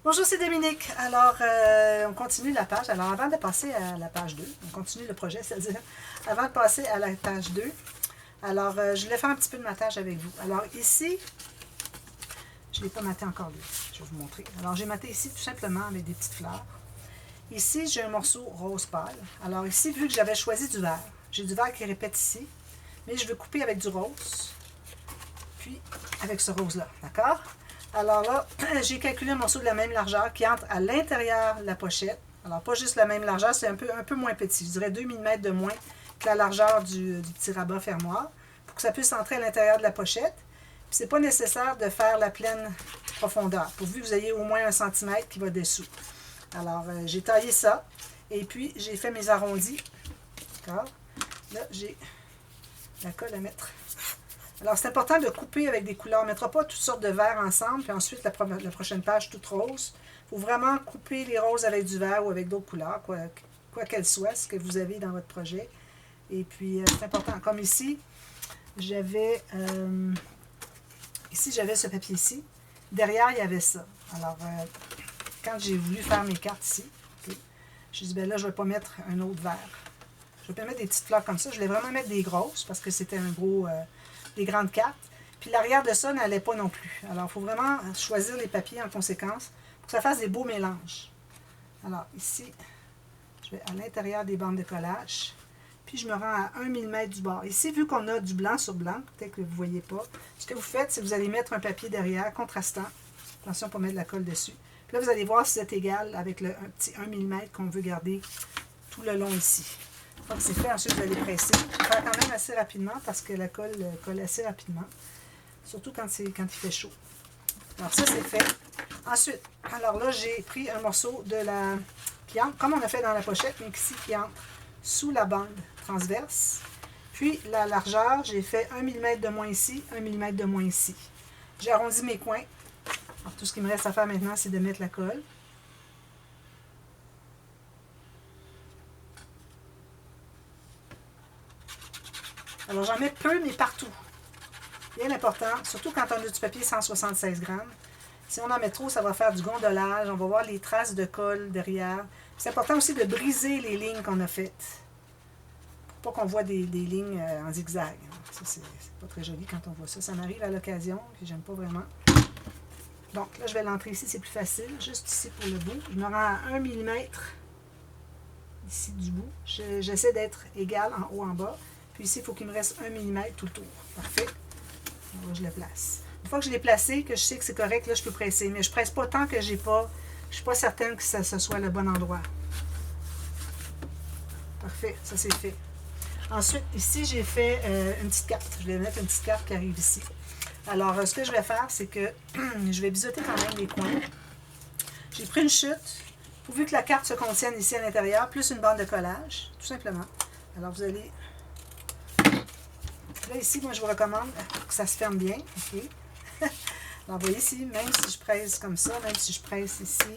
Bonjour, c'est Dominique. Alors, on continue la page. Alors, avant de passer à la page 2, on continue le projet, c'est-à-dire, avant de passer à la page 2, alors, je voulais faire un petit peu de matage avec vous. Alors, ici, je ne l'ai pas maté encore, lui. Je vais vous montrer. Alors, j'ai maté ici tout simplement avec des petites fleurs. Ici, j'ai un morceau rose pâle. Alors, ici, vu que j'avais choisi du vert, j'ai du vert qui répète ici, mais je veux couper avec du rose, puis avec ce rose-là, d'accord? Alors là, j'ai calculé un morceau de la même largeur qui entre à l'intérieur de la pochette. Alors, pas juste la même largeur, c'est un peu moins petit. Je dirais 2 mm de moins que la largeur du petit rabat fermoir pour que ça puisse entrer à l'intérieur de la pochette. Puis, c'est pas nécessaire de faire la pleine profondeur, pourvu que vous ayez au moins 1 cm qui va dessous. Alors, j'ai taillé ça et puis j'ai fait mes arrondis. D'accord? Là, j'ai la colle à mettre. Alors, c'est important de couper avec des couleurs. On ne mettra pas toutes sortes de verts ensemble, puis ensuite, la prochaine page, toute rose. Il faut vraiment couper les roses avec du vert ou avec d'autres couleurs, quoi qu'elles soient, ce que vous avez dans votre projet. Et puis, c'est important. Comme ici, j'avais ce papier-ci. Derrière, il y avait ça. Alors, quand j'ai voulu faire mes cartes ici, okay, je me suis dit, ben là, je ne vais pas mettre un autre vert. Je vais pas mettre des petites fleurs comme ça. Je voulais vraiment mettre des grosses parce que c'était des grandes cartes. Puis l'arrière de ça n'allait pas non plus. Alors, il faut vraiment choisir les papiers en conséquence pour que ça fasse des beaux mélanges. Alors, ici, je vais à l'intérieur des bandes de collage. Puis, je me rends à 1 mm du bord. Ici, vu qu'on a du blanc sur blanc, peut-être que vous ne voyez pas, ce que vous faites, c'est que vous allez mettre un papier derrière, contrastant. Attention pour mettre de la colle dessus. Puis là, vous allez voir si c'est égal avec un petit 1 mm qu'on veut garder tout le long ici. Une fois que c'est fait, ensuite, vous allez presser. Il faut faire quand même assez rapidement parce que la colle colle assez rapidement. Surtout quand il fait chaud. Alors, ça, c'est fait. Ensuite, alors là, j'ai pris un morceau de la... qui entre, comme on a fait dans la pochette, mais ici, qui entre sous la bande transverse. Puis, la largeur, j'ai fait 1 mm de moins ici, 1 mm de moins ici. J'ai arrondi mes coins. Alors, tout ce qui me reste à faire maintenant, c'est de mettre la colle. Alors, j'en mets peu, mais partout. Bien important, surtout quand on a du papier 176 grammes. Si on en met trop, ça va faire du gondolage. On va voir les traces de colle derrière. C'est important aussi de briser les lignes qu'on a faites. Pour pas qu'on voit des lignes en zigzag. Ça, c'est pas très joli quand on voit ça. Ça m'arrive à l'occasion, puis j'aime pas vraiment. Donc, là, je vais l'entrer ici, c'est plus facile. Juste ici pour le bout. Je me rends à 1 mm ici du bout. J'essaie d'être égal en haut, en bas. Puis ici, il faut qu'il me reste 1 mm tout le tour. Parfait. Là, je le place. Une fois que je l'ai placé, que je sais que c'est correct, là, je peux presser. Mais je ne presse pas tant que je ne suis pas certaine que ça soit le bon endroit. Parfait, ça c'est fait. Ensuite, ici, j'ai fait une petite carte. Je vais mettre une petite carte qui arrive ici. Alors, ce que je vais faire, c'est que je vais biseauter quand même les coins. J'ai pris une chute, pourvu que la carte se contienne ici à l'intérieur, plus une bande de collage, tout simplement. Alors, vous allez... Là, ici, moi, je vous recommande que ça se ferme bien. OK? Alors, vous voyez ici, même si je presse comme ça, même si je presse ici,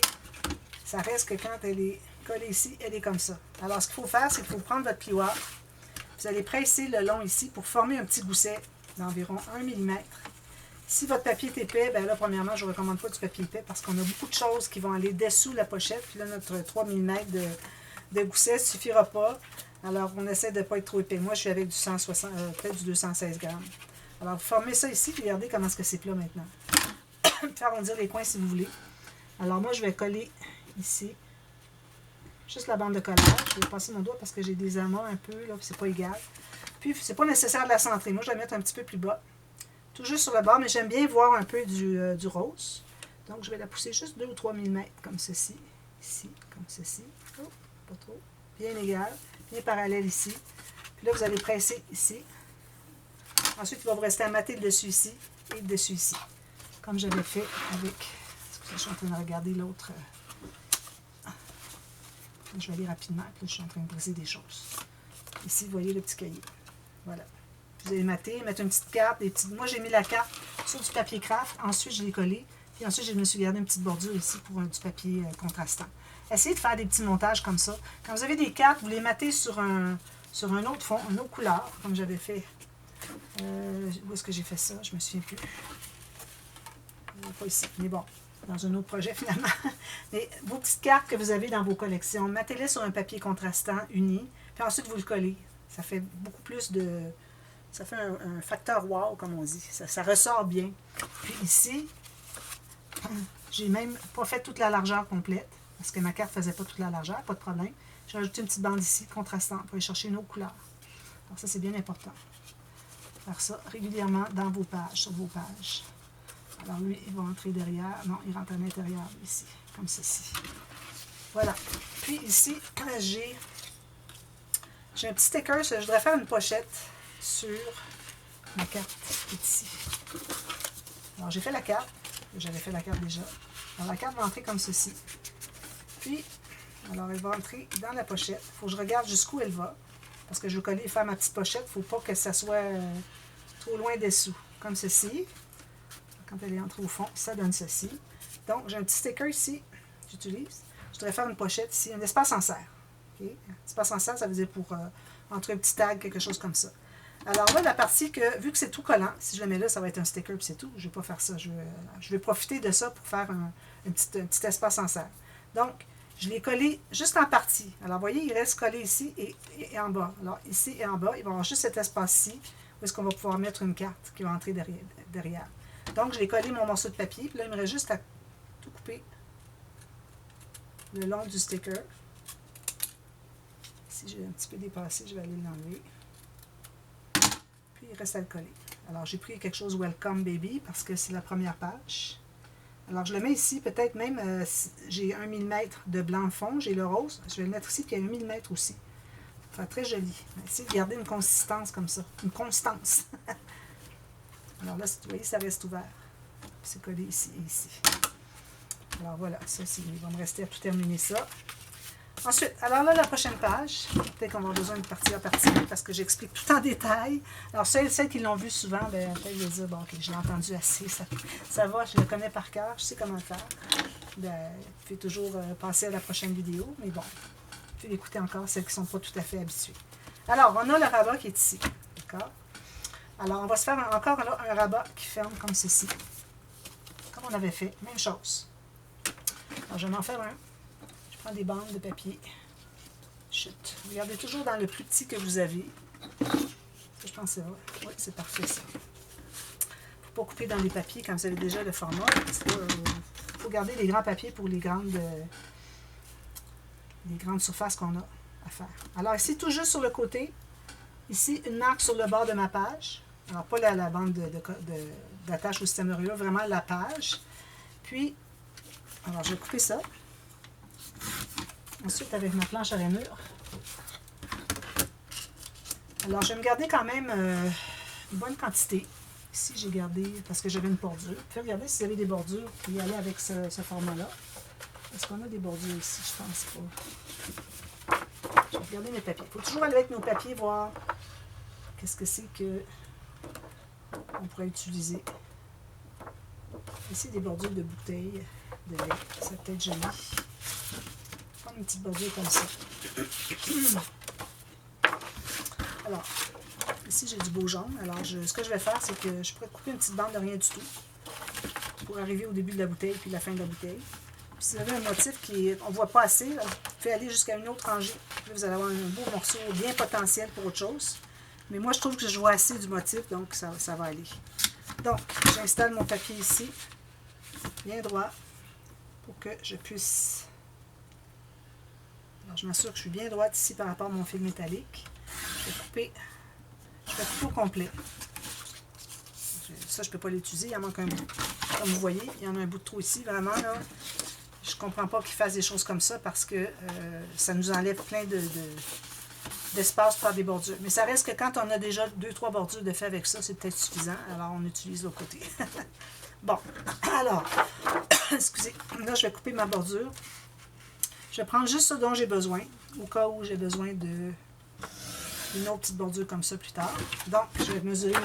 ça reste que quand elle est collée ici, elle est comme ça. Alors, ce qu'il faut faire, c'est qu'il faut prendre votre plioir. Vous allez presser le long ici pour former un petit gousset d'environ 1 mm. Si votre papier est épais, bien là, premièrement, je ne vous recommande pas du papier épais parce qu'on a beaucoup de choses qui vont aller dessous la pochette. Puis là, notre 3 mm de gousset ne suffira pas. Alors, on essaie de ne pas être trop épais. Moi, je suis avec du 160, peut-être du 216 grammes. Alors, vous formez ça ici, puis regardez comment est-ce que c'est plat maintenant. Faire arrondir les coins si vous voulez. Alors, moi, je vais coller ici juste la bande de collage. Je vais passer mon doigt parce que j'ai des amas un peu, là, puis c'est pas égal. Puis, c'est pas nécessaire de la centrer. Moi, je vais la mettre un petit peu plus bas. Tout juste sur le bord, mais j'aime bien voir un peu du rose. Donc, je vais la pousser juste 2 ou 3 mm, comme ceci. Ici, comme ceci. Oh, pas trop. Bien égal. Bien parallèle ici. Puis là, vous allez presser ici. Ensuite, il va vous rester à mater le dessus ici et le dessus ici. Comme j'avais fait avec... Excusez, je suis en train de regarder l'autre. Je vais aller rapidement. Puis là, je suis en train de briser des choses. Ici, vous voyez le petit cahier. Voilà. Vous allez mater, mettre une petite carte. Moi, j'ai mis la carte sur du papier craft. Ensuite, je l'ai collé. Puis ensuite, je me suis gardé une petite bordure ici pour du papier contrastant. Essayez de faire des petits montages comme ça. Quand vous avez des cartes, vous les matez sur un autre fond, une autre couleur, comme j'avais fait. Où est-ce que j'ai fait ça? Je me souviens plus. Pas ici, mais bon. dans un autre projet finalement. Mais vos petites cartes que vous avez dans vos collections, mettez-les sur un papier contrastant uni, puis ensuite vous le collez. Ça fait beaucoup plus de... Ça fait un facteur wow, comme on dit. Ça ressort bien. Puis ici, j'ai même pas fait toute la largeur complète, parce que ma carte ne faisait pas toute la largeur, pas de problème. J'ai rajouté une petite bande ici, contrastante, pour aller chercher nos couleurs. Alors ça, c'est bien important. Faire ça régulièrement dans vos pages, sur vos pages. Alors lui, il va entrer derrière. Non, il rentre à l'intérieur, ici, comme ceci. Voilà. Puis ici, j'ai un petit sticker. Je voudrais faire une pochette sur ma carte qui est ici. Alors, j'ai fait la carte. J'avais fait la carte déjà. Alors, la carte va entrer comme ceci. Puis, alors, elle va entrer dans la pochette. Il faut que je regarde jusqu'où elle va. Parce que je veux coller et faire ma petite pochette. Il ne faut pas que ça soit trop loin dessous. Comme ceci. Quand elle est entrée au fond, ça donne ceci. Donc, j'ai un petit sticker ici. J'utilise. Je voudrais faire une pochette ici. Un espace en serre. Okay? Un espace en serre, ça veut dire pour entrer un petit tag, quelque chose comme ça. Alors là, la partie que, vu que c'est tout collant, si je le mets là, ça va être un sticker puis c'est tout. Je ne vais pas faire ça. Je vais profiter de ça pour faire un petit espace en serre. Donc, je l'ai collé juste en partie. Alors, vous voyez, il reste collé ici et en bas. Alors, ici et en bas, il va y avoir juste cet espace-ci où est-ce qu'on va pouvoir mettre une carte qui va entrer derrière. Donc, je l'ai collé mon morceau de papier. Puis là, il me reste juste à tout couper le long du sticker. Si j'ai un petit peu dépassé, je vais aller l'enlever. Puis, il reste à le coller. Alors, j'ai pris quelque chose Welcome Baby parce que c'est la première page. Alors, je le mets ici, peut-être même, j'ai 1 mm de blanc fond, j'ai le rose. Je vais le mettre ici, puis il y a 1 mm aussi. Ça va être très joli. Essayez de garder une consistance comme ça. Une constance. Alors là, vous voyez, ça reste ouvert. C'est collé ici et ici. Alors voilà, ça, il va me rester à tout terminer ça. Ensuite, alors là, la prochaine page, peut-être qu'on va avoir besoin de partir par partie parce que j'explique tout en détail. Alors, celles qui l'ont vu souvent, ben, peut-être de dire, bon, ok, je l'ai entendu assez, ça va, je le connais par cœur, je sais comment le faire. Ben, vous pouvez toujours passer à la prochaine vidéo, mais bon, vous pouvez l'écouter encore, celles qui ne sont pas tout à fait habituées. Alors, on a le rabat qui est ici, d'accord? Alors, on va se faire encore là, un rabat qui ferme comme ceci, comme on avait fait, même chose. Alors, je vais en faire un. Je prends des bandes de papier. Chut. Regardez toujours dans le plus petit que vous avez. Je pense que c'est vrai. Oui, c'est parfait ça. Il ne faut pas couper dans les papiers quand vous avez déjà le format. Il faut garder les grands papiers pour les grandes surfaces qu'on a à faire. Alors ici, tout juste sur le côté. Ici, une marque sur le bord de ma page. Alors, pas la bande d'attache au système Oreo, vraiment la page. Puis, alors je vais couper ça. Ensuite, avec ma planche à rainure. Alors, je vais me garder quand même une bonne quantité. Ici, j'ai gardé, parce que j'avais une bordure. Puis, regardez si vous avez des bordures, vous pouvez aller avec ce format-là. Est-ce qu'on a des bordures ici? Je pense pas. Je vais regarder mes papiers. Il faut toujours aller avec nos papiers, voir qu'est-ce que c'est qu'on pourrait utiliser. Ici, des bordures de bouteilles de lait. C'est peut-être joli. Une petite bordure comme ça. Alors, ici j'ai du beau jaune. Alors, ce que je vais faire, c'est que je pourrais couper une petite bande de rien du tout pour arriver au début de la bouteille puis la fin de la bouteille. Puis, si vous avez un motif qui on ne voit pas assez, là, vous pouvez aller jusqu'à une autre rangée. Là, vous allez avoir un beau morceau bien potentiel pour autre chose. Mais moi, je trouve que je vois assez du motif, donc ça va aller. Donc, j'installe mon papier ici, bien droit, pour que je puisse... Alors, je m'assure que je suis bien droite ici par rapport à mon fil métallique. Je vais couper au complet. Ça, je ne peux pas l'utiliser, il en manque un bout. Comme vous voyez, il y en a un bout de trop ici, vraiment, là. Je ne comprends pas qu'ils fassent des choses comme ça parce que ça nous enlève plein d'espace pour faire des bordures. Mais ça reste que quand on a déjà 2-3 bordures de fait avec ça, c'est peut-être suffisant. Alors, on utilise l'autre côté. Bon, alors, excusez, là, je vais couper ma bordure. Je vais prendre juste ce dont j'ai besoin, au cas où j'ai besoin d'une autre petite bordure comme ça plus tard. Donc, je vais mesurer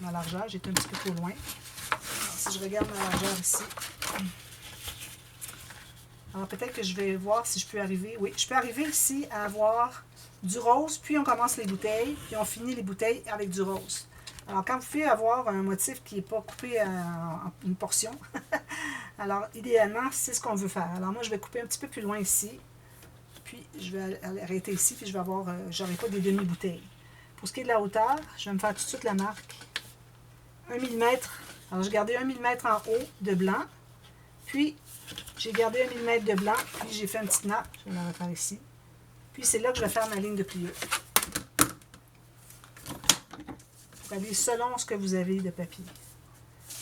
ma largeur. J'étais un petit peu trop loin. Alors, si je regarde ma largeur ici, alors peut-être que je vais voir si je peux arriver. Oui, je peux arriver ici à avoir du rose, puis on commence les bouteilles, puis on finit les bouteilles avec du rose. Alors, quand vous pouvez avoir un motif qui n'est pas coupé en une portion, Alors, idéalement, c'est ce qu'on veut faire. Alors, moi, je vais couper un petit peu plus loin ici. Puis, je vais arrêter ici, puis je vais avoir, j'aurai pas des demi-bouteilles. Pour ce qui est de la hauteur, je vais me faire tout de suite la marque 1 mm. Alors, j'ai gardé 1 mm en haut de blanc. Puis, j'ai gardé 1 mm de blanc. Puis, j'ai fait une petite nappe. Je vais la refaire ici. Puis, c'est là que je vais faire ma ligne de pliure. Pour aller selon ce que vous avez de papier.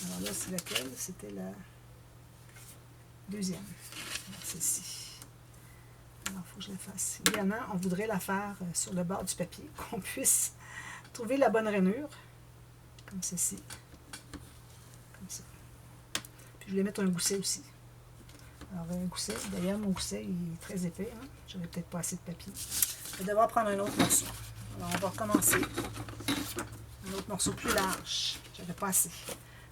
Alors là, c'est laquelle? C'était la deuxième. Celle-ci. Alors, il faut que je la fasse. Évidemment, on voudrait la faire sur le bord du papier, qu'on puisse trouver la bonne rainure. Comme ceci. Comme ça. Puis, je vais mettre un gousset aussi. Alors, un gousset. D'ailleurs, mon gousset il est très épais. Hein? J'aurais peut-être pas assez de papier. Je vais devoir prendre un autre morceau. Alors, on va recommencer. Un autre morceau plus large. J'avais pas assez.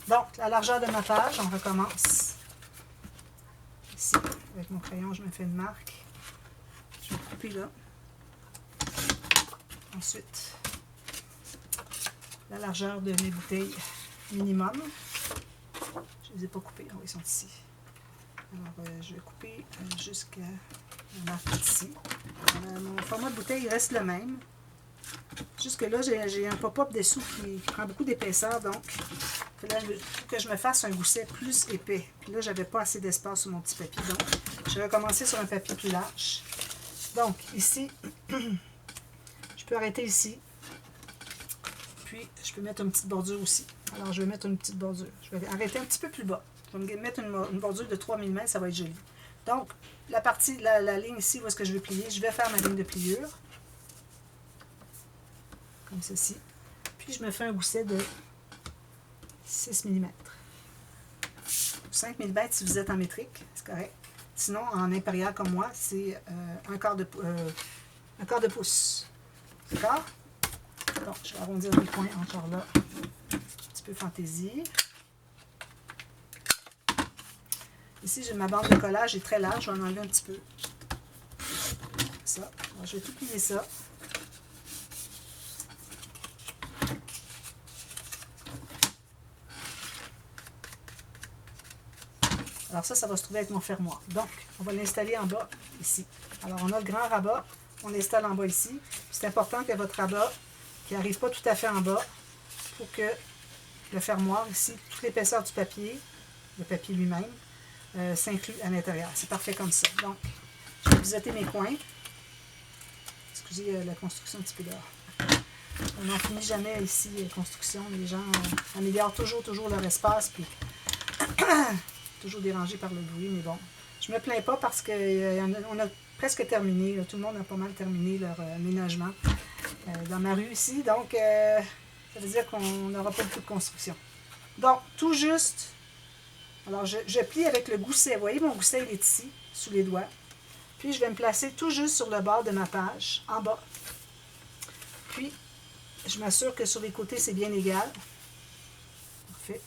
Donc, la largeur de ma page, on recommence. Ici, avec mon crayon, je me fais une marque. Je vais couper là. Ensuite, la largeur de mes bouteilles minimum. Je ne les ai pas coupées, ils sont ici. Alors, je vais couper jusqu'à la marque ici. Mon format de bouteille il reste le même. Jusque là, j'ai un pop-up dessous qui prend beaucoup d'épaisseur, donc il faut que je me fasse un gousset plus épais. Puis là, j'avais pas assez d'espace sur mon petit papier, donc je vais commencer sur un papier plus large. Donc, ici, je peux arrêter ici. Puis, je peux mettre une petite bordure aussi. Alors, je vais mettre une petite bordure. Je vais arrêter un petit peu plus bas. Je vais mettre une bordure de 3 mm, ça va être joli. Donc, la partie, la ligne ici, où est-ce que je vais plier, je vais faire ma ligne de pliure. Comme ceci. Puis, je me fais un gousset de 6 mm. 5 mm si vous êtes en métrique, c'est correct. Sinon, en impérial comme moi, c'est un quart de pouce. D'accord? Donc, je vais arrondir mes coins encore là. Un petit peu fantaisie. Ici, j'ai ma bande de collage, elle est très large. Je vais en enlever un petit peu. Ça. Alors, je vais tout plier ça. Alors ça va se trouver avec mon fermoir. Donc, on va l'installer en bas, ici. Alors, on a le grand rabat, on l'installe en bas ici. C'est important que votre rabat, qui n'arrive pas tout à fait en bas, pour que le fermoir, ici, toute l'épaisseur du papier, le papier lui-même, s'inclut à l'intérieur. C'est parfait comme ça. Donc, je vais biseauter mes coins. Excusez la construction un petit peu dehors. On n'en finit jamais ici, la construction. Les gens améliorent toujours leur espace, puis... toujours dérangé par le bruit, mais bon. Je me plains pas parce qu'on a presque terminé. Là, tout le monde a pas mal terminé leur aménagement dans ma rue ici. Donc, ça veut dire qu'on n'aura pas beaucoup de construction. Donc, tout juste. Alors, je plie avec le gousset. Vous voyez, mon gousset, il est ici, sous les doigts. Puis, je vais me placer tout juste sur le bord de ma page, en bas. Puis, je m'assure que sur les côtés, c'est bien égal. Parfait.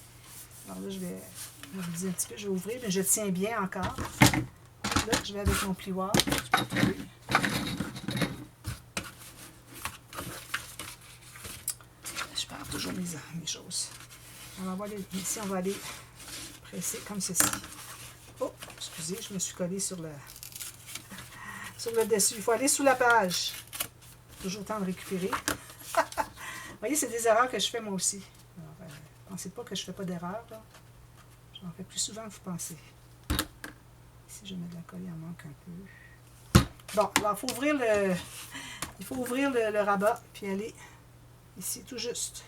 Alors là, je vais mobiliser un petit peu, je vais ouvrir, mais je tiens bien encore. Là, je vais avec mon plioir. Je perds toujours mes choses. Alors, ici, on va aller presser comme ceci. Oh, excusez, je me suis collée sur le dessus. Il faut aller sous la page. Toujours le temps de récupérer. Vous voyez, c'est des erreurs que je fais moi aussi. Alors, pensez pas que je ne fais pas d'erreur, là. J'en fais plus souvent que vous pensez. Ici, je mets de la colle, il en manque un peu. Bon, alors, il faut ouvrir le rabat, puis aller ici, tout juste.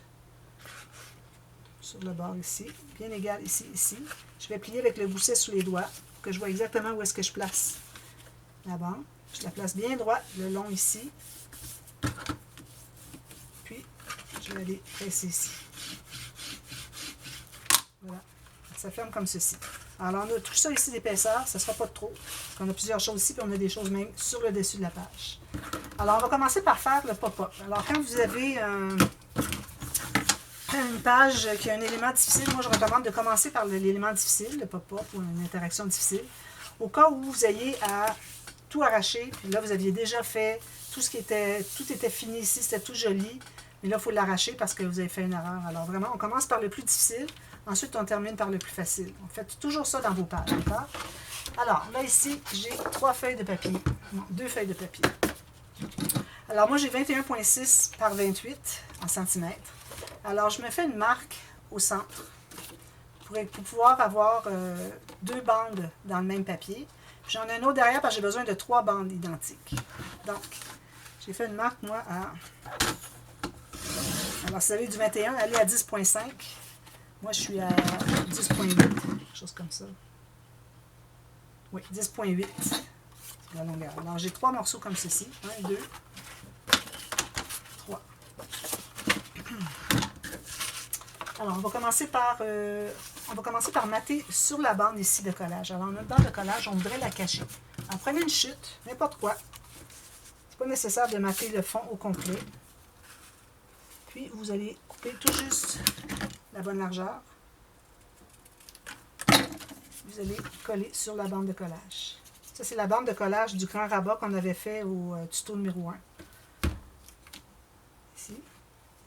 Sur le bord ici, bien égal ici, ici. Je vais plier avec le gousset sous les doigts, pour que je vois exactement où est-ce que je place la bande. Je la place bien droite, le long ici. Puis, je vais aller presser ici. Voilà. Ça ferme comme ceci. Alors, on a tout ça ici d'épaisseur, ça ne sera pas de trop. Parce qu'on a plusieurs choses ici, puis on a des choses même sur le dessus de la page. Alors, on va commencer par faire le pop-up. Alors, quand vous avez une page qui a un élément difficile, moi, je recommande de commencer par l'élément difficile, le pop-up ou une interaction difficile. Au cas où vous ayez à tout arracher, puis là, vous aviez déjà fait tout était fini ici, c'était tout joli. Mais là, il faut l'arracher parce que vous avez fait une erreur. Alors, vraiment, on commence par le plus difficile. Ensuite, on termine par le plus facile. On fait toujours ça dans vos pages, d'accord? Alors, là, ici, j'ai 3 feuilles de papier. Non, 2 feuilles de papier. Alors, moi, j'ai 21,6 par 28 en centimètres. Alors, je me fais une marque au centre pour pouvoir avoir 2 bandes dans le même papier. J'en ai un autre derrière parce que j'ai besoin de 3 bandes identiques. Donc, j'ai fait une marque, moi, à... Alors, si vous avez du 21, allez à 10,5. Moi, je suis à 10,8. Quelque chose comme ça. Oui, 10,8. C'est la longueur. Alors, j'ai 3 morceaux comme ceci. 1, 2, 3. Alors, on va commencer par mater sur la bande ici de collage. Alors, notre bande de collage, on voudrait la cacher. Alors, prenez une chute, n'importe quoi. C'est pas nécessaire de mater le fond au complet. Puis, vous allez couper tout juste la bonne largeur. Vous allez coller sur la bande de collage. Ça, c'est la bande de collage du grand rabat qu'on avait fait au tuto numéro 1. Ici,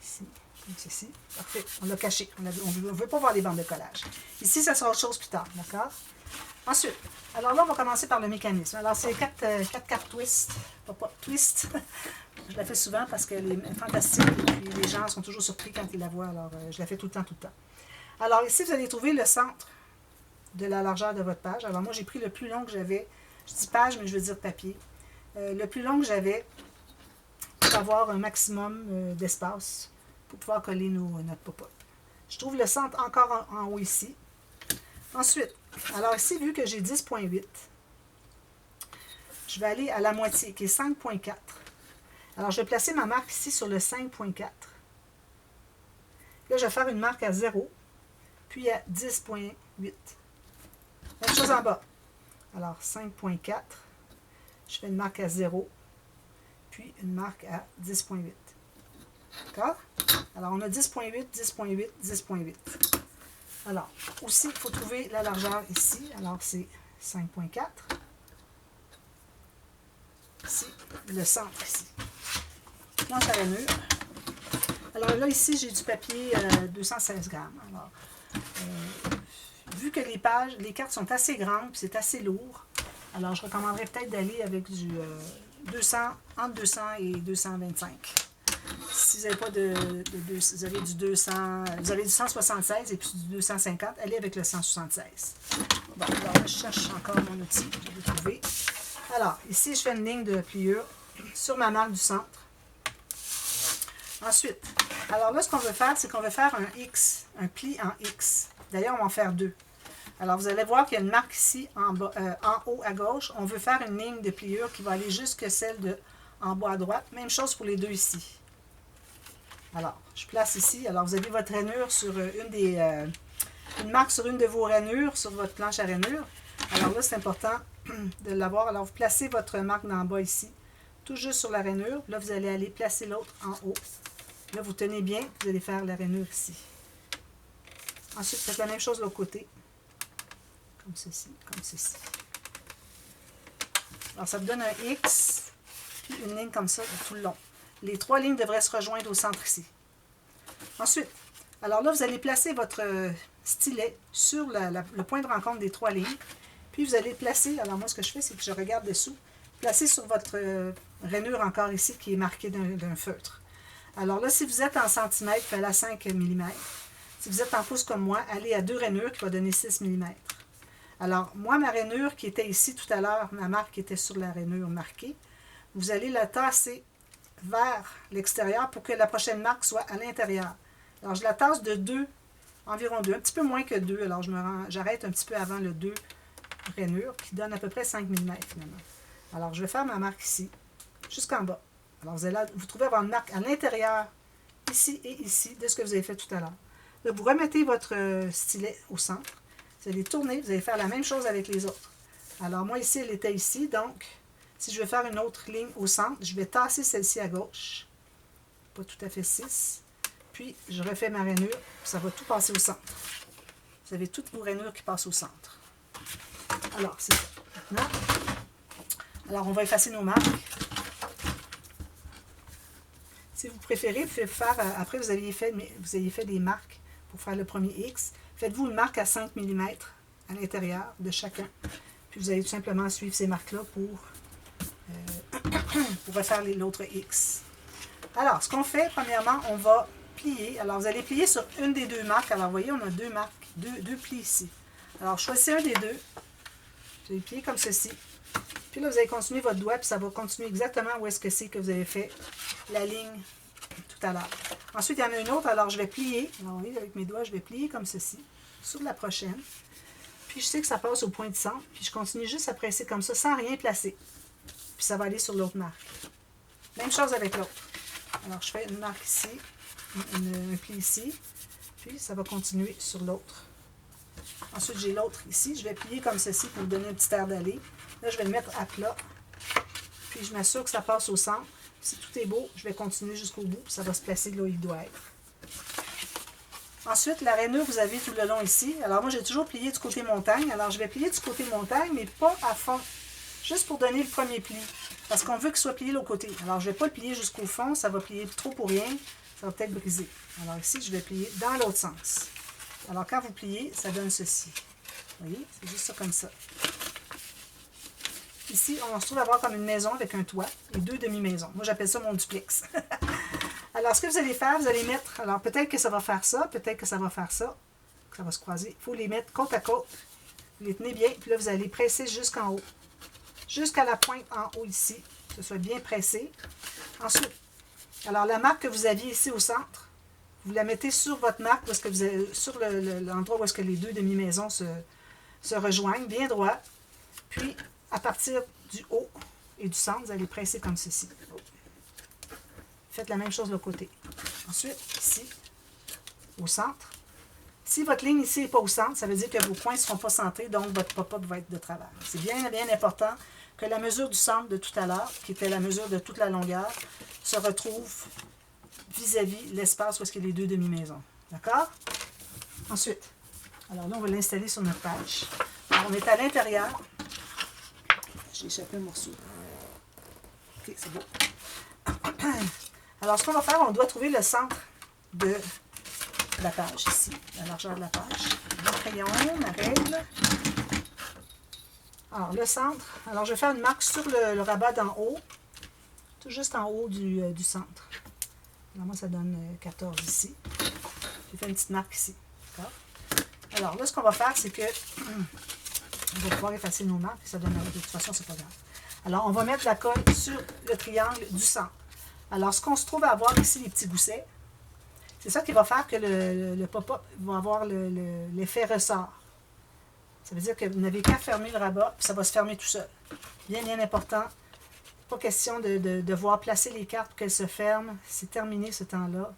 ici, comme ceci. Parfait, on l'a caché. On ne veut pas voir les bandes de collage. Ici, ça sera autre chose plus tard, d'accord? Ensuite, alors là, on va commencer par le mécanisme. Alors, c'est 4 cartes twist. Pas twist. Je la fais souvent parce qu'elle est fantastique et puis les gens sont toujours surpris quand ils la voient. Alors, je la fais tout le temps, tout le temps. Alors, ici, vous allez trouver le centre de la largeur de votre page. Alors, moi, j'ai pris le plus long que j'avais. Je dis page, mais je veux dire papier. Le plus long que j'avais pour avoir un maximum d'espace pour pouvoir coller notre pop-up. Je trouve le centre encore en haut ici. Ensuite, alors ici, vu que j'ai 10,8, je vais aller à la moitié, qui est 5,4. Alors, je vais placer ma marque ici sur le 5,4. Là, je vais faire une marque à 0, puis à 10,8. Même chose en bas. Alors, 5,4. Je fais une marque à 0, puis une marque à 10,8. D'accord? Alors, on a 10,8, 10,8, 10,8. Alors, aussi, il faut trouver la largeur ici. Alors, c'est 5,4. Ici, le centre ici. Planche à rainure. Alors là, ici, j'ai du papier 216 grammes. Alors, vu que les cartes sont assez grandes, puis c'est assez lourd, alors je recommanderais peut-être d'aller avec du 200, entre 200 et 225. Si vous n'avez pas vous avez du 200, vous avez du 176 et puis du 250, allez avec le 176. Bon, alors là, je cherche encore mon outil, je vais le trouver. Alors, ici, je fais une ligne de pliure sur ma marque du centre. Ensuite, alors là, ce qu'on veut faire, c'est qu'on veut faire un X, un pli en X. D'ailleurs, on va en faire 2. Alors, vous allez voir qu'il y a une marque ici, en haut à gauche. On veut faire une ligne de pliure qui va aller jusque celle de en bas à droite. Même chose pour les 2 ici. Alors, je place ici. Alors, vous avez votre rainure sur une marque sur une de vos rainures, sur votre planche à rainure. Alors là, c'est important de l'avoir. Alors, vous placez votre marque d'en bas ici, tout juste sur la rainure. Là, vous allez aller placer l'autre en haut. Là, vous tenez bien, vous allez faire la rainure ici. Ensuite, faites la même chose de l'autre côté. Comme ceci, comme ceci. Alors, ça vous donne un X, puis une ligne comme ça tout le long. Les 3 lignes devraient se rejoindre au centre ici. Ensuite, alors là, vous allez placer votre stylet sur le point de rencontre des 3 lignes. Puis, vous allez placer, alors moi, ce que je fais, c'est que je regarde dessous, placer sur votre rainure encore ici, qui est marquée d'un feutre. Alors là, si vous êtes en centimètres, faites-la 5 mm. Si vous êtes en pouces comme moi, allez à 2 rainures qui va donner 6 mm. Alors, moi, ma rainure qui était ici tout à l'heure, ma marque était sur la rainure marquée, vous allez la tasser vers l'extérieur pour que la prochaine marque soit à l'intérieur. Alors, je la tasse de 2, environ 2, un petit peu moins que 2. Alors, j'arrête un petit peu avant le 2 rainure qui donne à peu près 5 mm finalement. Alors, je vais faire ma marque ici, jusqu'en bas. Alors, vous allez vous trouvez avoir une marque à l'intérieur, ici et ici, de ce que vous avez fait tout à l'heure. Là, vous remettez votre stylet au centre. Vous allez tourner, vous allez faire la même chose avec les autres. Alors, moi, ici, elle était ici, donc, si je veux faire une autre ligne au centre, je vais tasser celle-ci à gauche. Pas tout à fait 6. Puis, je refais ma rainure, puis ça va tout passer au centre. Vous avez toutes vos rainures qui passent au centre. Alors, c'est ça. Maintenant, alors, on va effacer nos marques. Si vous préférez, vous pouvez faire, après vous ayez fait des marques pour faire le premier X, faites-vous une marque à 5 mm à l'intérieur de chacun. Puis vous allez tout simplement suivre ces marques-là pour refaire l'autre X. Alors, ce qu'on fait, premièrement, on va plier. Alors, vous allez plier sur une des deux marques. Alors, vous voyez, on a deux marques, deux plis ici. Alors, choisissez un des deux. Vous allez plier comme ceci. Puis là, vous allez continuer votre doigt, puis ça va continuer exactement où est-ce que c'est que vous avez fait la ligne tout à l'heure. Ensuite, il y en a une autre. Alors, je vais plier. Alors, vous voyez, avec mes doigts, je vais plier comme ceci sur la prochaine. Puis, je sais que ça passe au point de centre. Puis, je continue juste à presser comme ça, sans rien placer. Puis, ça va aller sur l'autre marque. Même chose avec l'autre. Alors, je fais une marque ici, un pli ici. Puis, ça va continuer sur l'autre. Ensuite, j'ai l'autre ici. Je vais plier comme ceci pour donner un petit air d'aller. Là, je vais le mettre à plat. Puis, je m'assure que ça passe au centre. Si tout est beau, je vais continuer jusqu'au bout. Ça va se placer là où il doit être. Ensuite, la rainure, vous avez tout le long ici. Alors, moi, j'ai toujours plié du côté montagne. Alors, je vais plier du côté montagne, mais pas à fond. Juste pour donner le premier pli. Parce qu'on veut qu'il soit plié de l'autre côté. Alors, je ne vais pas le plier jusqu'au fond. Ça va plier trop pour rien. Ça va peut-être briser. Alors, ici, je vais plier dans l'autre sens. Alors, quand vous pliez, ça donne ceci. Vous voyez? C'est juste ça comme ça. Ici, on se trouve à avoir comme une maison avec un toit et deux demi-maisons. Moi, j'appelle ça mon duplex. Alors, ce que vous allez faire, vous allez mettre... Alors, peut-être que ça va faire ça, peut-être que ça va faire ça. Ça va se croiser. Il faut les mettre côte à côte. Vous les tenez bien, puis là, vous allez presser jusqu'en haut. Jusqu'à la pointe en haut ici. Que ce soit bien pressé. Ensuite, alors, la marque que vous aviez ici au centre, vous la mettez sur votre marque, parce que vous avez, sur l'endroit où est-ce que les deux demi-maisons se rejoignent, bien droit. Puis, à partir du haut et du centre, vous allez presser comme ceci. Faites la même chose de l'autre côté. Ensuite, ici, au centre. Si votre ligne ici n'est pas au centre, ça veut dire que vos points ne seront pas centrés, donc votre pop-up va être de travers. C'est bien, bien important que la mesure du centre de tout à l'heure, qui était la mesure de toute la longueur, se retrouve vis-à-vis l'espace où est-ce qu'il y a les deux demi-maisons. D'accord? Ensuite, alors là, on va l'installer sur notre page. Alors, on est à l'intérieur. J'ai échappé un morceau. OK, c'est beau. Alors, ce qu'on va faire, on doit trouver le centre de la page, ici, la largeur de la page. Mon crayon, ma règle. Alors, le centre. Alors, je vais faire une marque sur le rabat d'en haut, tout juste en haut du centre. Alors, moi, ça donne 14 ici. J'ai fait une petite marque ici. D'accord? Alors, là, ce qu'on va faire, c'est que on va pouvoir effacer nos marques, et ça donne, de toute façon, c'est pas grave. Alors, on va mettre la colle sur le triangle du centre. Alors, ce qu'on se trouve à avoir ici, les petits goussets, c'est ça qui va faire que le pop-up va avoir l'effet ressort. Ça veut dire que vous n'avez qu'à fermer le rabat, puis ça va se fermer tout seul. Bien, bien important. Pas question de devoir placer les cartes pour qu'elles se ferment. C'est terminé ce temps-là.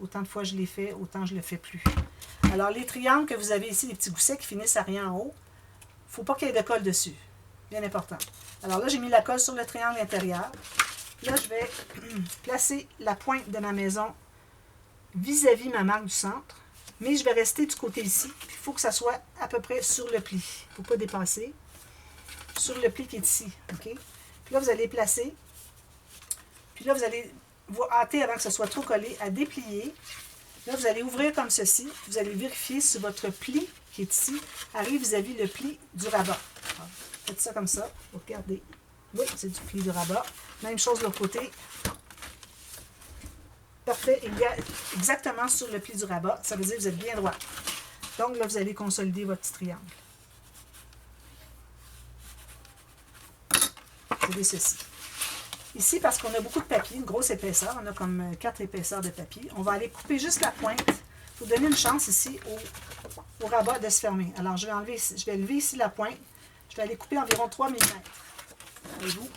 Autant de fois je l'ai fait, autant je ne le fais plus. Alors, les triangles que vous avez ici, les petits goussets qui finissent à rien en haut, il ne faut pas qu'il y ait de colle dessus. Bien important. Alors là, j'ai mis la colle sur le triangle intérieur. Là, je vais placer la pointe de ma maison vis-à-vis ma marque du centre. Mais je vais rester du côté ici. Il faut que ça soit à peu près sur le pli. Il ne faut pas dépasser. Sur le pli qui est ici. OK? Puis là, vous allez placer. Puis là, vous allez vous hâter avant que ce soit trop collé à déplier. Là, vous allez ouvrir comme ceci. Vous allez vérifier si votre pli qui est ici arrive vis-à-vis le pli du rabat. Alors, faites ça comme ça. Regardez. Oui, c'est du pli du rabat. Même chose de l'autre côté. Parfait. Il y a exactement sur le pli du rabat. Ça veut dire que vous êtes bien droit. Donc là, vous allez consolider votre petit triangle. Vous avez ceci. Ici, parce qu'on a beaucoup de papier, une grosse épaisseur, on a comme 4 épaisseurs de papier, on va aller couper juste la pointe pour donner une chance ici au rabat de se fermer. Alors, je vais lever ici la pointe. Je vais aller couper environ 3 mm. Voyez-vous?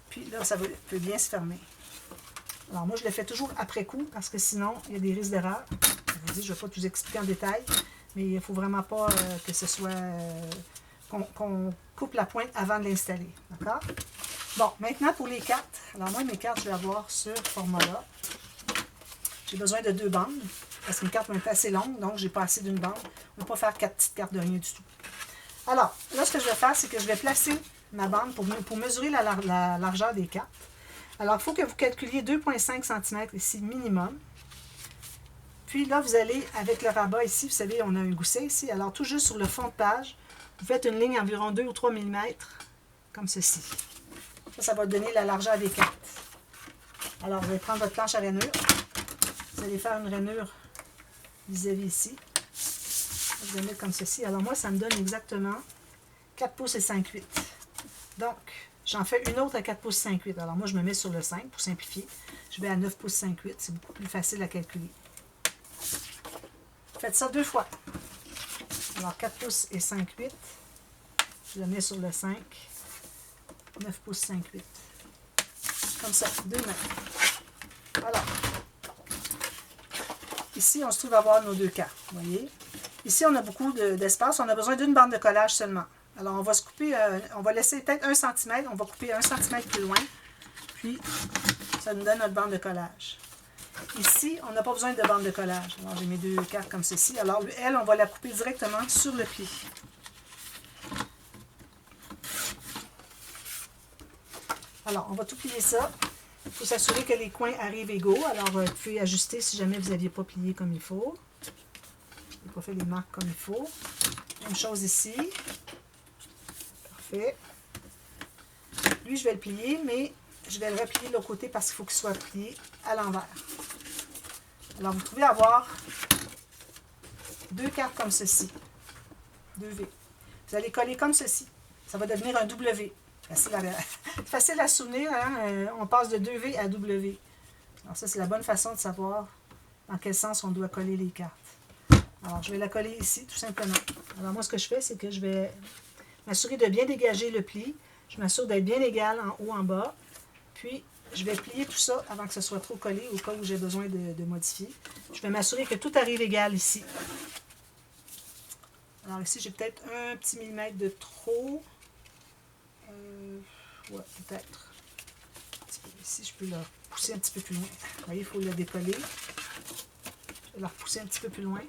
Puis là, ça peut bien se fermer. Alors, moi, je le fais toujours après coup, parce que sinon, il y a des risques d'erreur. Je vous dis, je ne vais pas tout expliquer en détail, mais il ne faut vraiment pas que ce soit... qu'on coupe la pointe avant de l'installer. D'accord? Bon, maintenant, pour les cartes. Alors, moi, mes cartes, je vais avoir ce format-là. J'ai besoin de 2 bandes, parce que mes cartes vont être assez longues, donc je n'ai pas assez d'une bande. On ne va pas faire 4 petites cartes de rien du tout. Alors, là, ce que je vais faire, c'est que je vais placer ma bande pour mesurer la largeur des cartes. Alors, il faut que vous calculiez 2,5 cm ici minimum. puis là, vous allez, avec le rabat ici, vous savez, on a un gousset ici. Alors, tout juste sur le fond de page, vous faites une ligne environ 2 ou 3 mm, comme ceci. Ça va donner la largeur des cartes. Alors, vous allez prendre votre planche à rainure. Vous allez faire une rainure vis-à-vis ici. Vous allez mettre comme ceci. Alors, moi, ça me donne exactement 4 pouces et 5/8. Donc, j'en fais une autre à 4 pouces 5/8. Alors, moi, je me mets sur le 5 pour simplifier. Je vais à 9 pouces 5/8. C'est beaucoup plus facile à calculer. Faites ça 2 fois. Alors, 4 pouces et 5/8. Je le mets sur le 5. 9 pouces 5/8. Comme ça, 2 mains. Alors, ici, on se trouve à avoir nos 2 cartes. Vous voyez? Ici, on a beaucoup d'espace. On a besoin d'une bande de collage seulement. Alors, on va se couper, on va laisser peut-être 1 cm. On va couper 1 cm plus loin. Puis, ça nous donne notre bande de collage. Ici, on n'a pas besoin de bande de collage. Alors, j'ai mes 2 cartes comme ceci. Alors, elle, on va la couper directement sur le pied. Alors, on va tout plier ça. Il faut s'assurer que les coins arrivent égaux. Alors, vous pouvez ajuster si jamais vous n'aviez pas plié comme il faut. Vous n'avez pas fait les marques comme il faut. Même chose ici. Parfait. Lui, je vais le plier, mais je vais le replier de l'autre côté parce qu'il faut qu'il soit plié à l'envers. Alors, vous pouvez avoir 2 cartes comme ceci. 2 V. Vous allez coller comme ceci. Ça va devenir un W. Facile à souvenir, hein? On passe de 2V à W. Alors ça, c'est la bonne façon de savoir dans quel sens on doit coller les cartes. Alors, je vais la coller ici, tout simplement. Alors, moi, ce que je fais, c'est que je vais m'assurer de bien dégager le pli. Je m'assure d'être bien égal en haut, en bas. Puis, je vais plier tout ça avant que ce soit trop collé au cas où j'ai besoin de modifier. Je vais m'assurer que tout arrive égal ici. Alors, ici, j'ai peut-être un petit millimètre de trop. Ouais, peut-être. Ici, je peux la repousser un petit peu plus loin. Vous voyez, il faut la décoller. Je vais la repousser un petit peu plus loin.